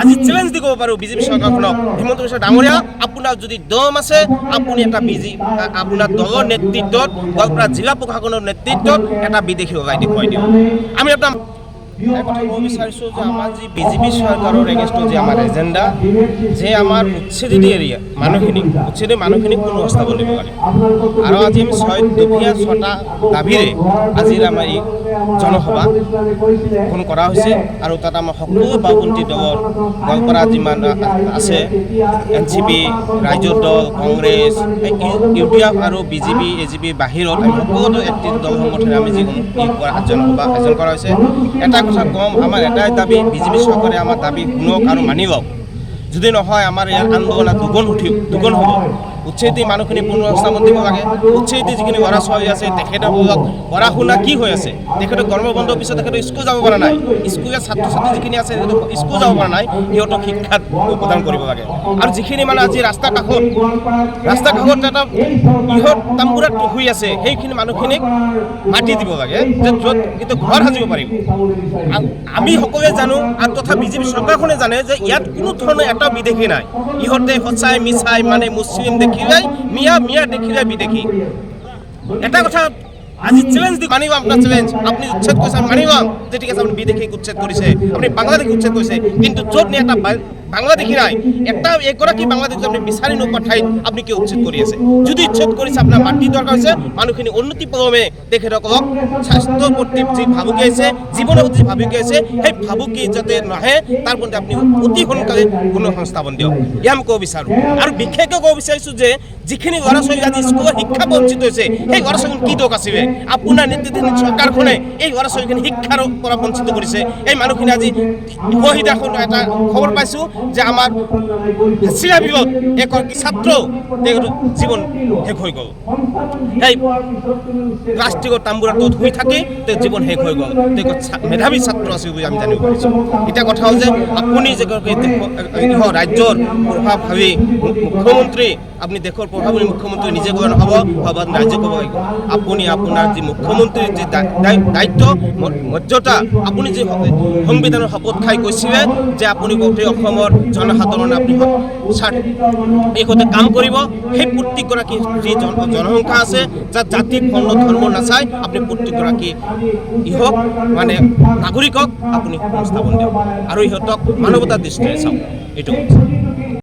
আজি চ্যালেঞ্জ দিব পাৰোঁ বিজেপি চৰকাৰখনক, হিমন্ত বিশ্ব ডাঙৰীয়া, আপোনাৰ যদি দম আছে আপুনি এটা আপোনাৰ দলৰ নেতৃত্বত গোৱালপাৰা জিলা প্ৰশাসনৰ নেতৃত্বত এটা বিদেশী লগাই দেখুৱাই দিয়ক। আমি এটা কথা ক'ব বিচাৰিছোঁ যে আমাৰ যি বিজেপি চৰকাৰৰ এগেইনষ্টত যে আমাৰ এজেণ্ডা, যে আমাৰ উচ্ছেদিত এৰিয়া মানুহখিনিক কোনো সংস্থাপন দিব লাগে। আৰু আজি আমি 6টা দাবীৰে আজিৰ আমাৰ এই জনসভা ফোন কৰা হৈছে আৰু তাত আমাৰ সকলো বাওঁপন্থী দলৰ গোৱালপাৰা যিমান আছে NCP, ৰাইজৰ দল, কংগ্ৰেছ, UDF আৰু BJP, AGP বাহিৰত আমি সকলো এক্টিভ দল সংগঠনে আমি যি জনসভা আয়োজন কৰা হৈছে। এটা কথা কম, আমাৰ এটাই দাবী, বিজেপি চৰকাৰে আমাৰ দাবী শুনক আৰু মানি লওক। যদি নহয় আমাৰ ইয়াৰ আন্দোলন দুগুণ হ'ব। উচ্ছেদিত মানুহখিনি পুনৰ সংস্থাপন দিব লাগে। উচ্ছেদিত যিখিনি ল'ৰা ছোৱালী আছে তেখেতসকলক পঢ়া শুনা কি হৈ আছে, তেখেতক গৰম বন্ধৰ পিছত তেখেতক স্কুল যাব পৰা নাই, স্কুলীয়া ছাত্ৰ ছাত্ৰী যিখিনি আছে তেখেতক স্কুল যাব পৰা নাই, সিহঁতক শিক্ষাত প্ৰদান কৰিব লাগে। আৰু যিখিনি মানে আজি ৰাস্তা কাষত এটা ইহঁত তাম্বুৰাত শুই আছে, সেইখিনি মানুহখিনিক মাটি দিব লাগে, যে য'ত কিন্তু ঘৰ সাজিব পাৰিব। আমি সকলোৱে জানো আৰু তথা বিজেপি চৰকাৰখনে জানে যে ইয়াত কোনো ধৰণৰ এটা বিদেশী নাই। ইহঁতে সঁচাই মিছাই মানে মুছলিম দেখিলে মিয়া দেখিলে বিদেশী। এটা কথা আজি চ্যালেঞ্জ দি মানিব, আপনার চ্যালেঞ্জ, আপনি উচ্ছেদ কৰিছে আমি মানিবাম যে ঠিক আছে, আপুনি বিদেশীক উচ্ছেদ কৰিছে, আপুনি বাংলাদেশীক উচ্ছেদ কৰিছে, কিন্তু য'ত নি এটা বাংলাদেশী নাই, এগৰাকী বাংলাদেশী আপুনি বিচাৰি নোপোৱা ঠাইত আপুনি কিয় উচ্ছেদ কৰি আছে? যদি উচ্ছেদ কৰিছে আপোনাৰ মাটি দৰকাৰ হৈছে, মানুহখিনি উন্নতি পদমে তেখেতসকলক স্বাস্থ্যৰ প্ৰতি যি ভাবুকি আহিছে, জীৱনৰ প্ৰতি ভাবুকি আহিছে, সেই ভাবুকি যাতে নাহে তাৰ প্ৰতি আপুনি অতি সোনকালে কোনো সংস্থাপন দিয়ক, এয়া আমি ক'ব বিচাৰোঁ। আৰু বিশেষকৈ ক'ব বিচাৰিছোঁ যে যিখিনি ল'ৰা ছোৱালী আজি স্কুলৰ শিক্ষা বঞ্চিত হৈছে, সেই ল'ৰা ছোৱালী কি দোষ আছিলে? আপোনাৰ নেতৃত্বাধীন চৰকাৰখনে এই ল'ৰা ছোৱালীখিনি শিক্ষাৰ পৰা বঞ্চিত কৰিছে। এই মানুহখিনি আজি শহীদাখন এটা খবৰ পাইছোঁ যে আমাৰ চিৰা বিলত এগৰাকী ছাত্ৰ জীৱন শেষ হৈ গ'ল। এই ৰাষ্ট্ৰীয় তাম্বুৰাটোত শুই থাকি তেওঁ জীৱন শেষ হৈ গ'ল। তেওঁ মেধাৱী ছাত্ৰ আছিল বুলি আমি জানিব পাৰিছোঁ। এতিয়া কথা হ'ল যে আপুনি যেগৰাকী ৰাজ্যৰ প্ৰভাৱশালী মুখ্যমন্ত্ৰী, আপুনি দেশৰ প্ৰভাৱী মুখ্যমন্ত্ৰী নিজে ক'লে নহ'ব, ৰাজ্য ক'ব লাগিব। আপুনি আপোনাৰ যি মুখ্যমন্ত্ৰীৰ যি দায়িত্ব মৰ্যাদা, আপুনি যি সংবিধানৰ শপত খাই কৈছিলে যে আপুনি গোটেই অসমৰ জনসাধাৰণে আপুনি এইতে কাম কৰিব, সেই প্ৰত্যেকগৰাকী যি জনসংখ্যা আছে, যাৰ জাতি বৰ্ণ ধৰ্ম নাচায়, আপুনি প্ৰত্যেকগৰাকী ইহঁতক মানে নাগৰিকক আপুনি সংস্থাপন দিয়ক আৰু ইহঁতক মানৱতাৰ দৃষ্টিৰে চাওক, এইটো